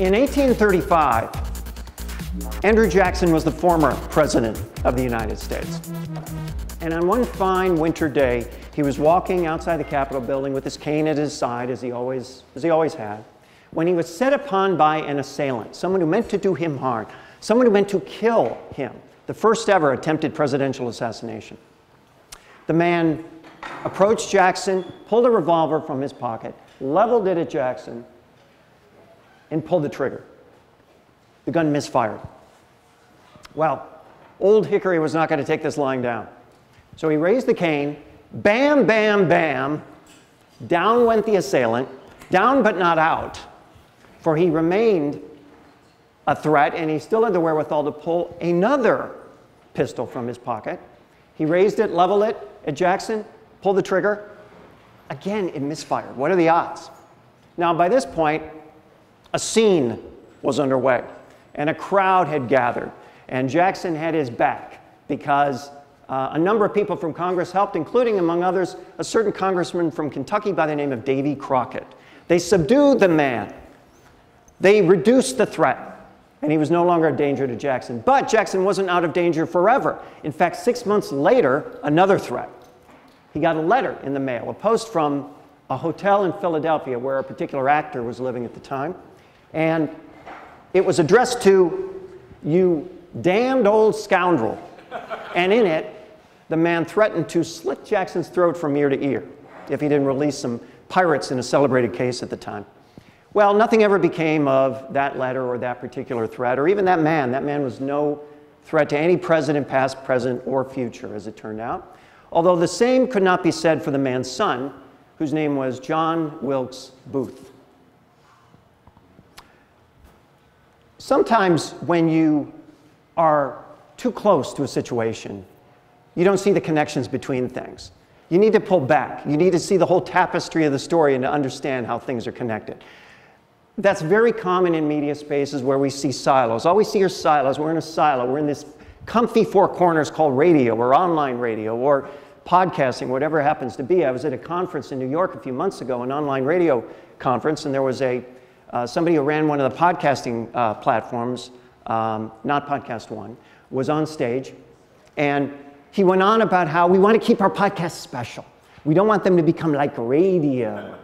In 1835, Andrew Jackson was the former president of the United States. And on one fine winter day, he was walking outside the Capitol building with his cane at his side, as he always had, when he was set upon by an assailant, someone who meant to do him harm, someone who meant to kill him, the first ever attempted presidential assassination. The man approached Jackson, pulled a revolver from his pocket, leveled it at Jackson, and pulled the trigger. The gun misfired. Well, old Hickory was not going to take this lying down. So he raised the cane, bam, bam, bam, down went the assailant, down but not out, for he remained a threat, and he still had the wherewithal to pull another pistol from his pocket. He raised it, leveled it at Jackson, pulled the trigger. Again, it misfired. What are the odds? Now, by this point, a scene was underway, and a crowd had gathered, and Jackson had his back because a number of people from Congress helped, including, among others, a certain congressman from Kentucky by the name of Davy Crockett. They subdued the man. They reduced the threat, and he was no longer a danger to Jackson. But Jackson wasn't out of danger forever. In fact, 6 months later, another threat. He got a letter in the mail, a post from a hotel in Philadelphia where a particular actor was living at the time. And it was addressed to, "You damned old scoundrel." And in it, the man threatened to slit Jackson's throat from ear to ear if he didn't release some pirates in a celebrated case at the time. Well, nothing ever became of that letter or that particular threat, or even that man. That man was no threat to any president, past, present, or future, as it turned out. Although the same could not be said for the man's son, whose name was John Wilkes Booth. Sometimes when you are too close to a situation, you don't see the connections between things. You need to pull back. You need to see the whole tapestry of the story and to understand how things are connected. That's very common in media spaces where we see silos. All we see are silos. We're in a silo. We're in this comfy four corners called radio or online radio or podcasting, whatever it happens to be. I was at a conference in New York a few months ago, an online radio conference, and there was somebody who ran one of the podcasting platforms, not Podcast One, was on stage, and he went on about how we want to keep our podcasts special. We don't want them to become like radio,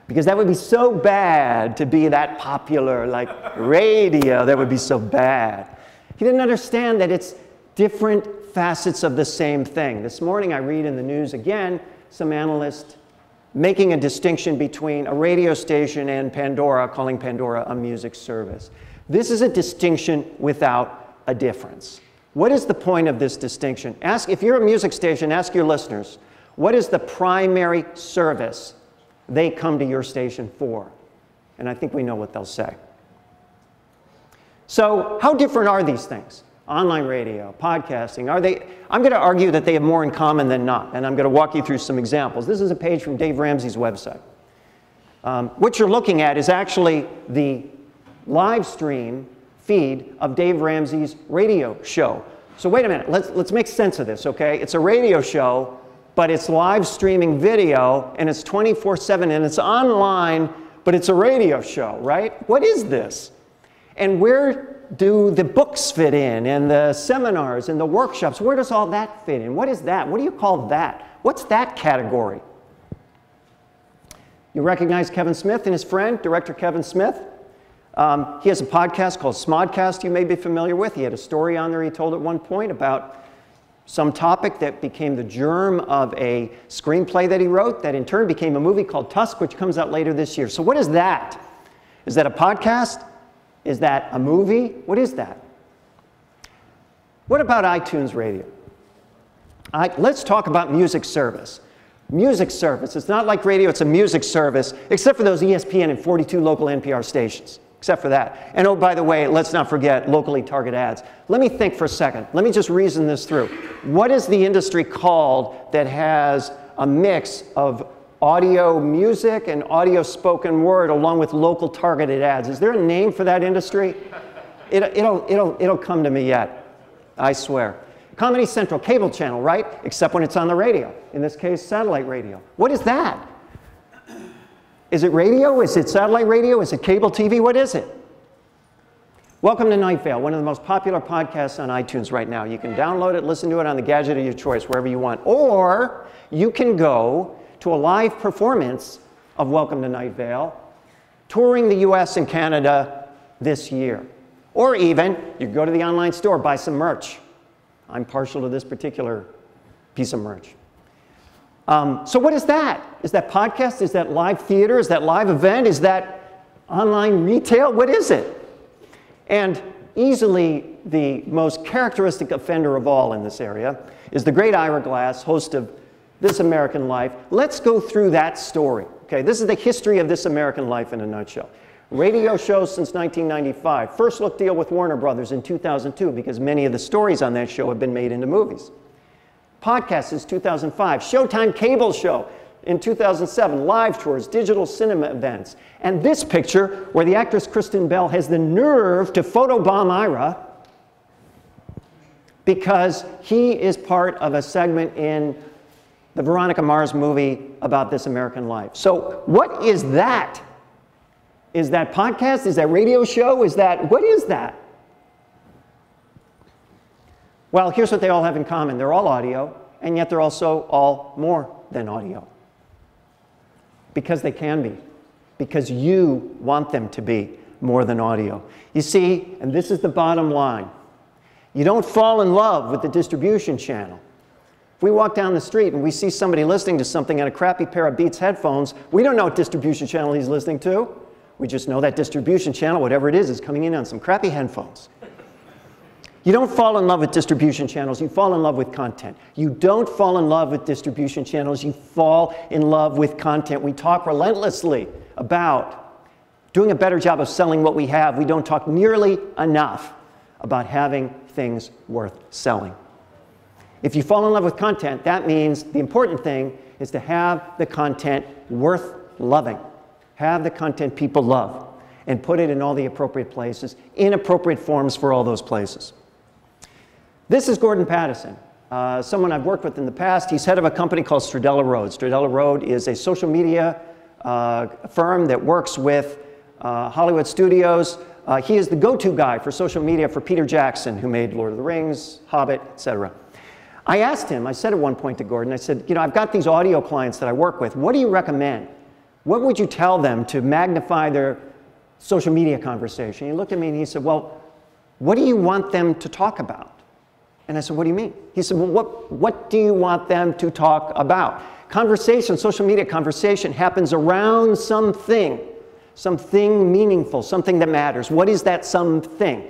because that would be so bad to be that popular like radio. That would be so bad. He didn't understand that it's different facets of the same thing. This morning I read in the news again, some analyst making a distinction between a radio station and Pandora, calling Pandora a music service. This is a distinction without a difference. What is the point of this distinction? If you're a music station, ask your listeners, what is the primary service they come to your station for? And I think we know what they'll say. So how different are these things? Online radio, podcasting, I'm going to argue that they have more in common than not, and I'm going to walk you through some examples. This is a page from Dave Ramsey's website. What you're looking at is actually the live stream feed of Dave Ramsey's radio show. So wait a minute, let's make sense of this, okay? It's a radio show, but it's live streaming video, and it's 24/7, and it's online, but it's a radio show, right? What is this? And where do the books fit in, and the seminars, and the workshops? Where does all that fit in? What is that? What do you call that? What's that category? You recognize Kevin Smith and his friend, director Kevin Smith? He has a podcast called Smodcast you may be familiar with. He had a story on there he told at one point about some topic that became the germ of a screenplay that he wrote that in turn became a movie called Tusk, which comes out later this year. So what is that? Is that a podcast? Is that a movie? What is that? What about iTunes Radio? Let's talk about music service. Music service. It's not like radio, it's a music service, except for those ESPN and 42 local NPR stations. Except for that. And oh, by the way, let's not forget locally targeted ads. Let me think for a second. Let me just reason this through. What is the industry called that has a mix of audio music and audio spoken word along with local targeted ads? Is there a name for that industry? It'll come to me yet, I swear. Comedy Central, cable channel, right? Except when it's on the radio. In this case, satellite radio. What is that? Is it radio? Is it satellite radio? Is it cable TV? What is it? Welcome to Night Vale, one of the most popular podcasts on iTunes right now. You can download it, listen to it on the gadget of your choice, wherever you want. Or you can go to a live performance of Welcome to Night Vale, touring the US and Canada this year. Or even, you can go to the online store, buy some merch. I'm partial to this particular piece of merch. So what is that? Is that podcast? Is that live theater? Is that live event? Is that online retail? What is it? And easily the most characteristic offender of all in this area is the great Ira Glass, host of This American Life. Let's go through that story. Okay, this is the history of This American Life in a nutshell. Radio shows since 1995. First look deal with Warner Brothers in 2002 because many of the stories on that show have been made into movies. Podcast since 2005. Showtime cable show in 2007. Live tours, digital cinema events. And this picture where the actress Kristen Bell has the nerve to photobomb Ira because he is part of a segment in the Veronica Mars movie about This American Life. So what is that? Is that podcast? Is that radio show? What is that? Well, here's what they all have in common. They're all audio, and yet they're also all more than audio. Because they can be. Because you want them to be more than audio. You see, and this is the bottom line, you don't fall in love with the distribution channel. If we walk down the street and we see somebody listening to something on a crappy pair of Beats headphones, we don't know what distribution channel he's listening to. We just know that distribution channel, whatever it is coming in on some crappy headphones. You don't fall in love with distribution channels, you fall in love with content. You don't fall in love with distribution channels, you fall in love with content. We talk relentlessly about doing a better job of selling what we have. We don't talk nearly enough about having things worth selling. If you fall in love with content, that means the important thing is to have the content worth loving. Have the content people love and put it in all the appropriate places, in appropriate forms for all those places. This is Gordon Pattison, someone I've worked with in the past. He's head of a company called Stradella Road. Stradella Road is a social media firm that works with Hollywood studios. He is the go-to guy for social media for Peter Jackson, who made Lord of the Rings, Hobbit, etc. I asked him, I said at one point to Gordon, I said, you know, I've got these audio clients that I work with. What do you recommend? What would you tell them to magnify their social media conversation? He looked at me and he said, well, what do you want them to talk about? And I said, what do you mean? He said, well, what do you want them to talk about? Conversation, social media conversation happens around something meaningful, something that matters. What is that something?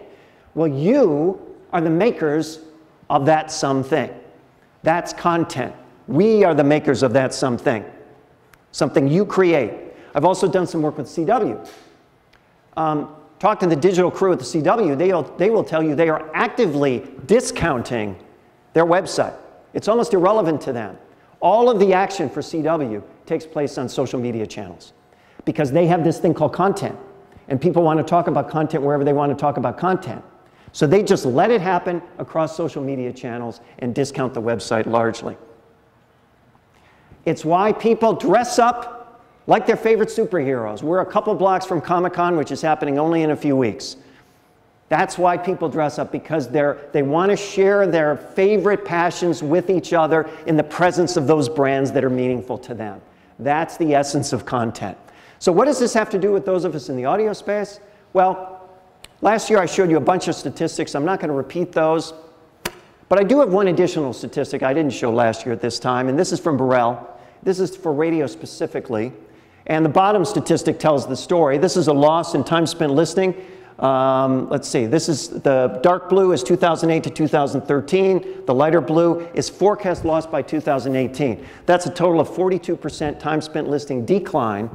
Well, you are the makers of that something. That's content. We are the makers of that something. Something you create. I've also done some work with CW. Talk to the digital crew at the CW. They will tell you they are actively discounting their website. It's almost irrelevant to them. All of the action for CW takes place on social media channels because they have this thing called content. And people want to talk about content wherever they want to talk about content. So they just let it happen across social media channels and discount the website largely. It's why people dress up like their favorite superheroes. We're a couple blocks from Comic-Con, which is happening only in a few weeks. That's why people dress up, because they want to share their favorite passions with each other in the presence of those brands that are meaningful to them. That's the essence of content. So what does this have to do with those of us in the audio space? Well, last year I showed you a bunch of statistics. I'm not going to repeat those. But I do have one additional statistic I didn't show last year at this time, and this is from Burrell. This is for radio specifically. And the bottom statistic tells the story. This is a loss in time spent listening. Let's see, this is the dark blue is 2008 to 2013. The lighter blue is forecast loss by 2018. That's a total of 42% time spent listening decline,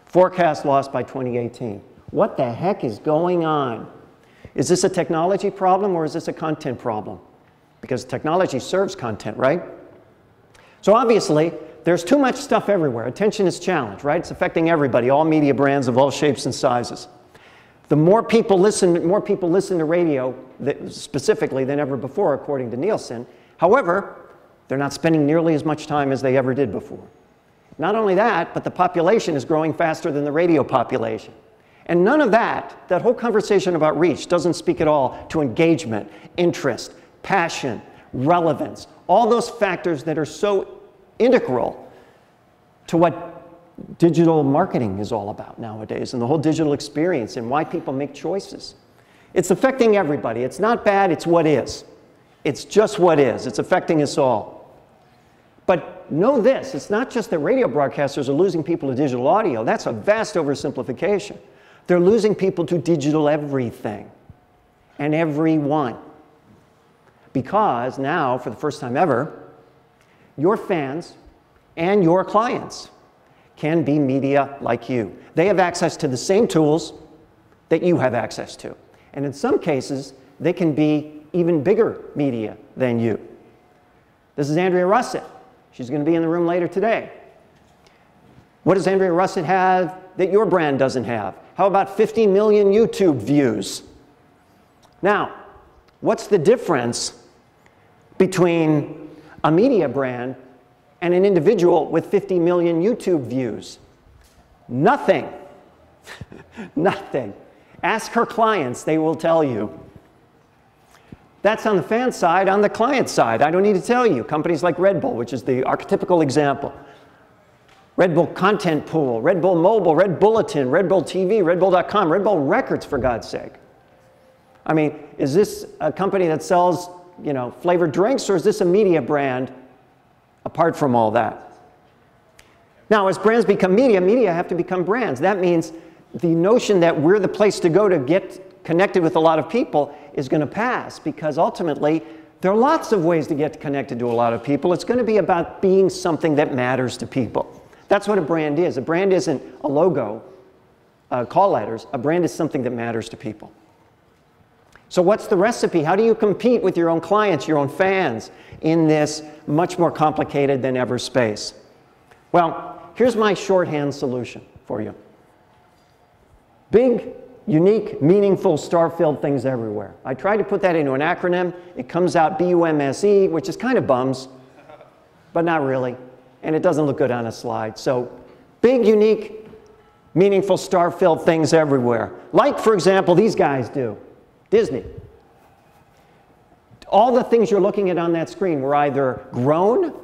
forecast loss by 2018. What the heck is going on? Is this a technology problem or is this a content problem? Because technology serves content, right? So obviously, there's too much stuff everywhere. Attention is challenged, right? It's affecting everybody, all media brands of all shapes and sizes. The more people listen to radio specifically than ever before, according to Nielsen. However, they're not spending nearly as much time as they ever did before. Not only that, but the population is growing faster than the radio population. And none of that whole conversation about reach doesn't speak at all to engagement, interest, passion, relevance, all those factors that are so integral to what digital marketing is all about nowadays and the whole digital experience and why people make choices. It's affecting everybody. It's not bad, it's what is. It's just what is. It's affecting us all. But know this, it's not just that radio broadcasters are losing people to digital audio. That's a vast oversimplification. They're losing people to digital everything and everyone. Because now, for the first time ever, your fans and your clients can be media like you. They have access to the same tools that you have access to. And in some cases, they can be even bigger media than you. This is Andrea Russett. She's going to be in the room later today. What does Andrea Russett have that your brand doesn't have? How about 50 million YouTube views? Now, what's the difference between a media brand and an individual with 50 million YouTube views? Nothing. Nothing. Ask her clients, they will tell you. That's on the fan side. On the client side, I don't need to tell you. Companies like Red Bull, which is the archetypical example. Red Bull Content Pool, Red Bull Mobile, Red Bulletin, Red Bull TV, RedBull.com, Red Bull Records, for God's sake. I mean, is this a company that sells, flavored drinks, or is this a media brand apart from all that? Now, as brands become media have to become brands. That means the notion that we're the place to go to get connected with a lot of people is going to pass, because ultimately there are lots of ways to get connected to a lot of people. It's going to be about being something that matters to people. That's what a brand is. A brand isn't a logo, call letters. A brand is something that matters to people. So what's the recipe? How do you compete with your own clients, your own fans, in this much more complicated than ever space? Well, here's my shorthand solution for you. Big, unique, meaningful, star-filled things everywhere. I tried to put that into an acronym. It comes out BUMSE, which is kind of bums, but not really. And it doesn't look good on a slide. So big, unique, meaningful, star-filled things everywhere. Like, for example, these guys do. Disney. All the things you're looking at on that screen were either grown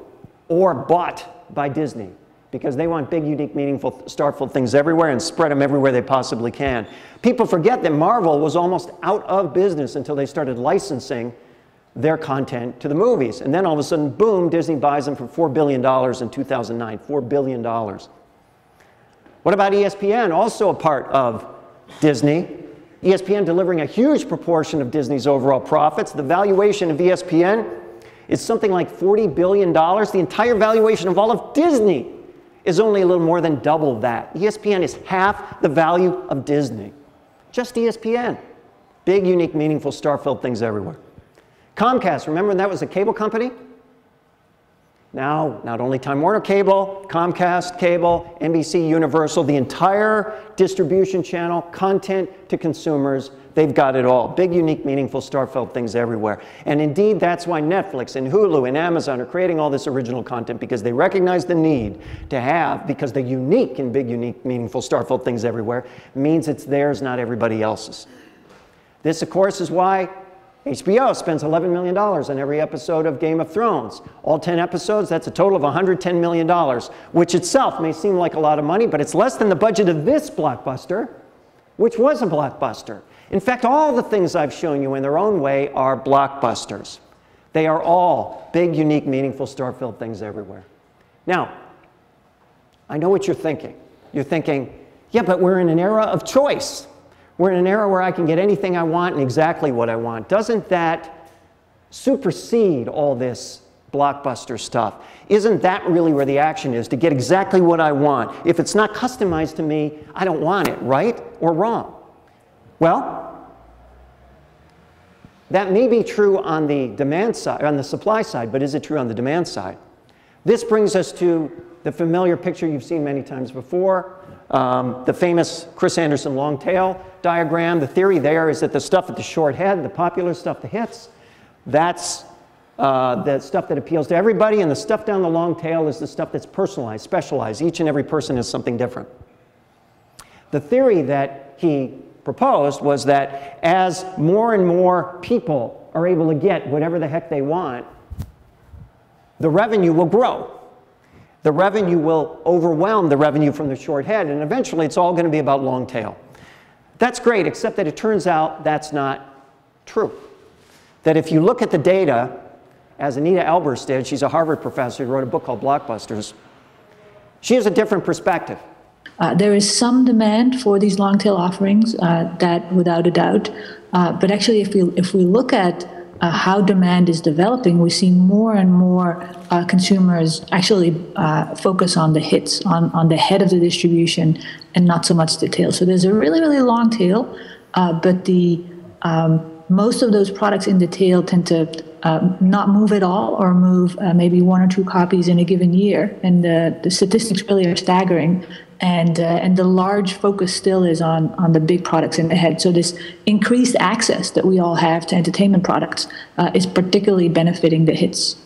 or bought by Disney, because they want big, unique, meaningful, star-filled things everywhere and spread them everywhere they possibly can. People forget that Marvel was almost out of business until they started licensing their content to the movies. And then all of a sudden, boom, Disney buys them for $4 billion in 2009. $4 billion. What about ESPN? Also a part of Disney. ESPN delivering a huge proportion of Disney's overall profits. The valuation of ESPN is something like $40 billion. The entire valuation of all of Disney is only a little more than double that. ESPN is half the value of Disney. Just ESPN. Big, unique, meaningful, star-filled things everywhere. Comcast, remember when that was a cable company? Now, not only Time Warner Cable, Comcast Cable, NBC Universal, the entire distribution channel, content to consumers, they've got it all. Big, unique, meaningful, star-filled things everywhere. And indeed, that's why Netflix and Hulu and Amazon are creating all this original content, because they recognize the need to have, because the unique and big, unique, meaningful, star-filled things everywhere means it's theirs, not everybody else's. This, of course, is why HBO spends $11 million on every episode of Game of Thrones. All 10 episodes, that's a total of $110 million, which itself may seem like a lot of money, but it's less than the budget of this blockbuster, which was a blockbuster. In fact, all the things I've shown you in their own way are blockbusters. They are all big, unique, meaningful, star-filled things everywhere. Now, I know what you're thinking. You're thinking, yeah, but we're in an era of choice. We're in an era where I can get anything I want and exactly what I want. Doesn't that supersede all this blockbuster stuff? Isn't that really where the action is, to get exactly what I want? If it's not customized to me, I don't want it, right or wrong? Well, that may be true on the demand side, on the supply side, but is it true on the demand side? This brings us to the familiar picture you've seen many times before, the famous Chris Anderson long tail diagram. The theory there is that the stuff at the short head, the popular stuff, the hits, that's the stuff that appeals to everybody, and the stuff down the long tail is the stuff that's personalized, specialized. Each and every person is something different. The theory that he proposed was that as more and more people are able to get whatever the heck they want, the revenue will grow. The revenue will overwhelm the revenue from the short head, and eventually it's all going to be about long tail. That's great, except that it turns out that's not true. That if you look at the data, as Anita Albers did, she's a Harvard professor who wrote a book called Blockbusters, she has a different perspective. There is some demand for these long tail offerings, that without a doubt. But actually, if we look at how demand is developing, we see more and more consumers actually focus on the hits, on the head of the distribution, and not so much the tail. So there's a really, really long tail, but the most of those products in the tail tend to not move at all, or move maybe 1 or 2 copies in a given year. And the statistics really are staggering. And the large focus still is on the big products in the head. So this increased access that we all have to entertainment products is particularly benefiting the hits.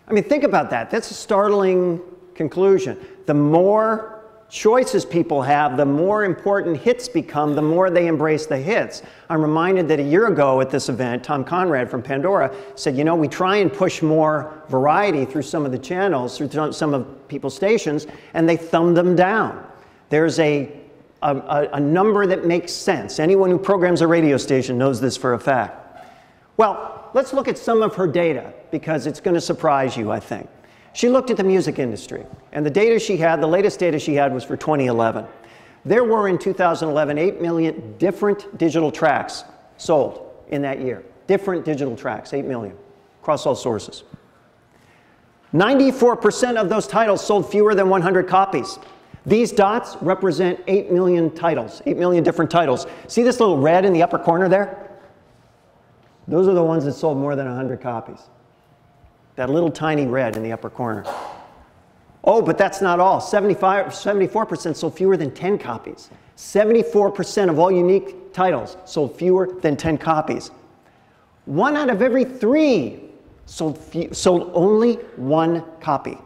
I mean, think about that. That's a startling conclusion. The more choices people have, the more important hits become, the more they embrace the hits. I'm reminded that a year ago at this event, Tom Conrad from Pandora said, you know, we try and push more variety through some of the channels, through some of people's stations, and they thumb them down. There's a number that makes sense. Anyone who programs a radio station knows this for a fact. Well, let's look at some of her data, because it's going to surprise you, I think. She looked at the music industry, and the data she had, the latest data she had was for 2011. There were in 2011 8 million different digital tracks sold in that year. Different digital tracks, 8 million, across all sources. 94% of those titles sold fewer than 100 copies. These dots represent 8 million titles, 8 million different titles. See this little red in the upper corner there? Those are the ones that sold more than 100 copies. That little tiny red in the upper corner. Oh, but that's not all. 74% sold fewer than 10 copies. 74% of all unique titles sold fewer than 10 copies. 1 out of every 3 sold only 1 copy.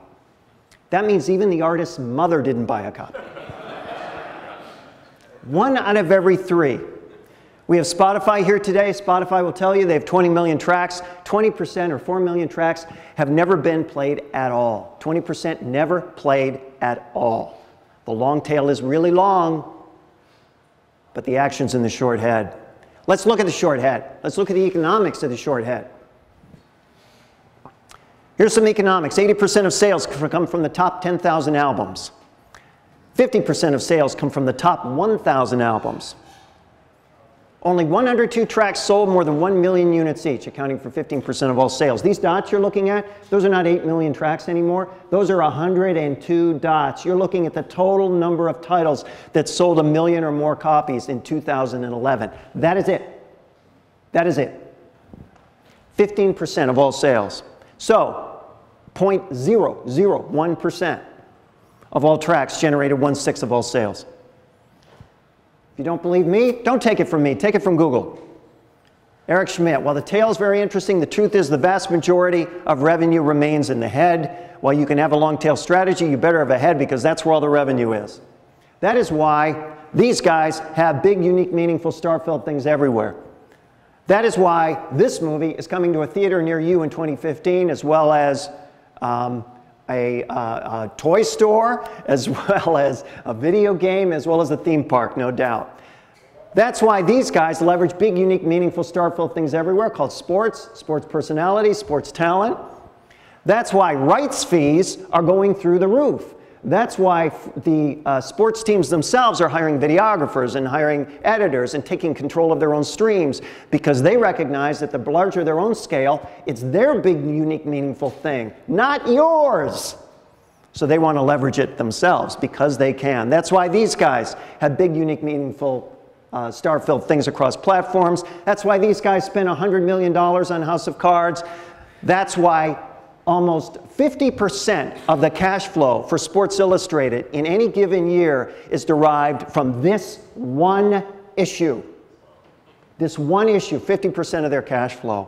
That means even the artist's mother didn't buy a copy. 1 out of every 3. We have Spotify here today. Spotify will tell you they have 20 million tracks. 20% or 4 million tracks have never been played at all. 20% never played at all. The long tail is really long, but the action's in the short head. Let's look at the short head. Let's look at the economics of the short head. Here's some economics. 80% of sales come from the top 10,000 albums. 50% of sales come from the top 1,000 albums. Only 102 tracks sold more than 1 million units each, accounting for 15% of all sales. These dots you're looking at, those are not 8 million tracks anymore. Those are 102 dots. You're looking at the total number of titles that sold 1 million or more copies in 2011. That is it. That is it. 15% of all sales. So, 0.001% of all tracks generated 1/6 of all sales. If you don't believe me, don't take it from me. Take it from Google. Eric Schmidt, while the tail is very interesting, the truth is the vast majority of revenue remains in the head. While you can have a long tail strategy, you better have a head, because that's where all the revenue is. That is why these guys have big, unique, meaningful, star-filled things everywhere. That is why this movie is coming to a theater near you in 2015, as well as a toy store, as well as a video game, as well as a theme park, no doubt. That's why these guys leverage big, unique, meaningful, star-filled things everywhere, called sports, sports personality, sports talent. That's why rights fees are going through the roof. That's why the sports teams themselves are hiring videographers and hiring editors and taking control of their own streams, because they recognize that the larger their own scale, it's their big, unique, meaningful thing, not yours. So they want to leverage it themselves because they can. That's why these guys have big, unique, meaningful, star-filled things across platforms. That's why these guys spend $100 million on House of Cards. That's why almost 50% of the cash flow for Sports Illustrated in any given year is derived from this one issue. This one issue, 50% of their cash flow.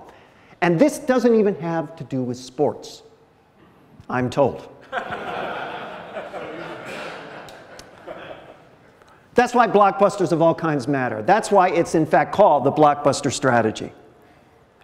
And this doesn't even have to do with sports, I'm told. That's why blockbusters of all kinds matter. That's why it's in fact called the blockbuster strategy.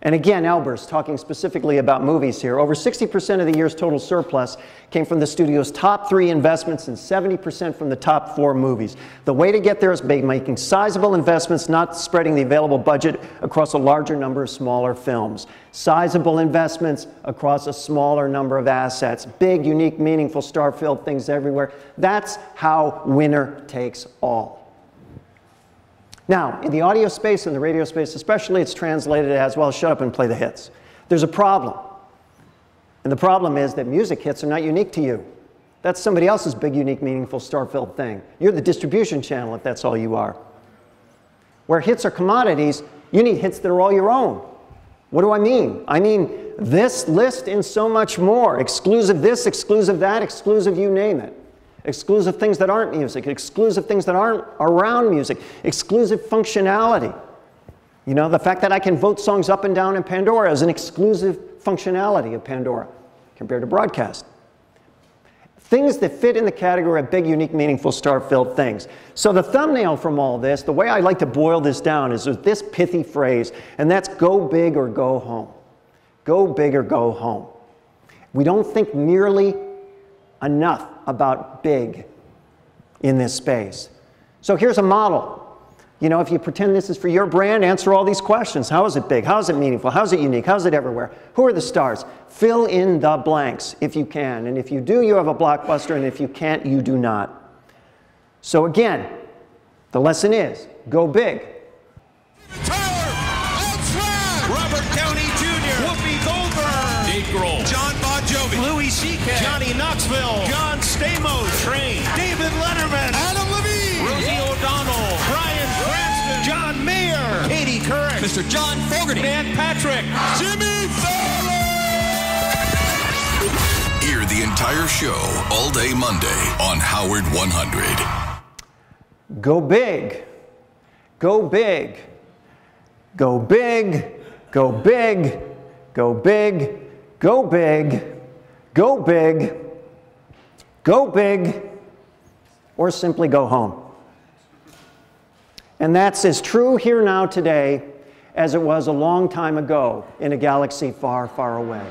And again, Elber's talking specifically about movies here. Over 60% of the year's total surplus came from the studio's top 3 investments and 70% from the top 4 movies. The way to get there is by making sizable investments, not spreading the available budget across a larger number of smaller films. Sizable investments across a smaller number of assets. Big, unique, meaningful, star-filled things everywhere. That's how winner takes all. Now, in the audio space and the radio space especially, it's translated as, well, shut up and play the hits. There's a problem. And the problem is that music hits are not unique to you. That's somebody else's big, unique, meaningful, star-filled thing. You're the distribution channel if that's all you are. Where hits are commodities, you need hits that are all your own. What do I mean? I mean this list and so much more. Exclusive this, exclusive that, exclusive you name it. Exclusive things that aren't music, exclusive things that aren't around music, exclusive functionality. You know, the fact that I can vote songs up and down in Pandora is an exclusive functionality of Pandora compared to broadcast. Things that fit in the category of big, unique, meaningful, star-filled things. So the thumbnail from all this, the way I like to boil this down is with this pithy phrase, and that's go big or go home. Go big or go home. We don't think nearly enough about big in this space. So here's a model. You know, if you pretend this is for your brand, answer all these questions. How is it big? How is it meaningful? How is it unique? How is it everywhere? Who are the stars? Fill in the blanks if you can. And if you do, you have a blockbuster. And if you can't, you do not. So again, the lesson is, go big. Robert Downey Jr., Whoopi Goldberg, Dave Grohl, John Bon Jovi, Louis C.K., Johnny Knoxville, John Stamos, Train, David Letterman, Adam Levine, Rosie O'Donnell, Bryan Cranston, John Mayer, Katie Couric, Mr. John Fogerty, Dan Patrick, Jimmy Fallon. Hear the entire show all day Monday on Howard 100. Go big. Go big. Go big. Go big. Go big. Go big. Go big. Go big. Or simply go home. And that's as true here now today as it was a long time ago in a galaxy far, far away.